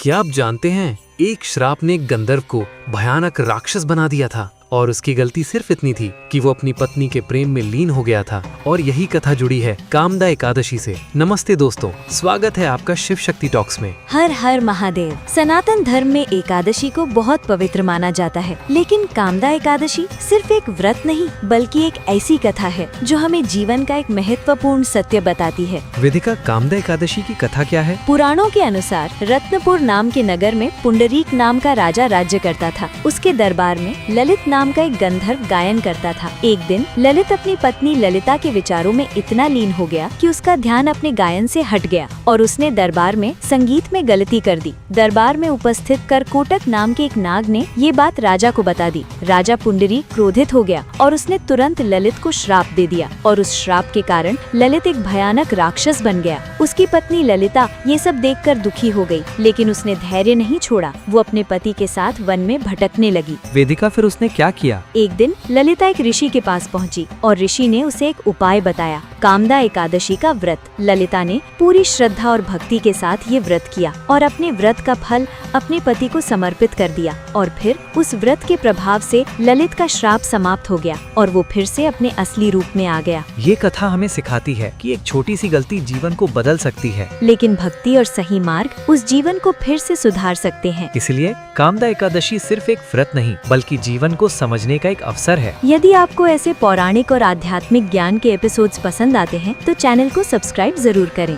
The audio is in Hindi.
क्या आप जानते हैं, एक श्राप ने एक गंधर्व को भयानक राक्षस बना दिया था और उसकी गलती सिर्फ इतनी थी कि वो अपनी पत्नी के प्रेम में लीन हो गया था। और यही कथा जुड़ी है कामदा एकादशी से। नमस्ते दोस्तों, स्वागत है आपका शिव शक्ति टॉक्स में। हर हर महादेव। सनातन धर्म में एकादशी को बहुत पवित्र माना जाता है, लेकिन कामदा एकादशी सिर्फ एक व्रत नहीं बल्कि एक ऐसी कथा है जो हमें जीवन का एक महत्वपूर्ण सत्य बताती है। वेदिका, कामदा एकादशी की कथा क्या है? पुराणों के अनुसार रत्नपुर नाम के नगर में पुंडरीक नाम का राजा राज्य करता था। उसके दरबार में ललित नाम का एक गंधर्व गायन करता था। एक दिन ललित अपनी पत्नी ललिता के विचारों में इतना लीन हो गया कि उसका ध्यान अपने गायन से हट गया और उसने दरबार में संगीत में गलती कर दी। दरबार में उपस्थित करकोटक नाम के एक नाग ने ये बात राजा को बता दी। राजा पुंडरीक क्रोधित हो गया और उसने तुरंत ललित को श्राप दे दिया और उस श्राप के कारण ललित एक भयानक राक्षस बन गया। उसकी पत्नी ललिता ये सब देखकर दुखी हो गई, लेकिन उसने धैर्य नहीं छोड़ा। वो अपने पति के साथ वन में भटकने लगी। वेदिका, फिर उसने क्या किया? एक दिन ललिता एक ऋषि के पास पहुंची और ऋषि ने उसे एक उपाय बताया, कामदा एकादशी का व्रत। ललिता ने पूरी श्रद्धा और भक्ति के साथ ये व्रत किया और अपने व्रत का फल अपने पति को समर्पित कर दिया। और फिर उस व्रत के प्रभाव से ललित का श्राप समाप्त हो गया और वो फिर से अपने असली रूप में आ गया। ये कथा हमें सिखाती है कि एक छोटी सी गलती जीवन को बदल सकती है, लेकिन भक्ति और सही मार्ग उस जीवन को फिर से सुधार सकते हैं। इसलिए कामदा एकादशी सिर्फ एक व्रत नहीं बल्कि जीवन को समझने का एक अवसर है। यदि आपको ऐसे पौराणिक और आध्यात्मिक ज्ञान के एपिसोड्स पसंद आते हैं तो चैनल को सब्सक्राइब जरूर करें।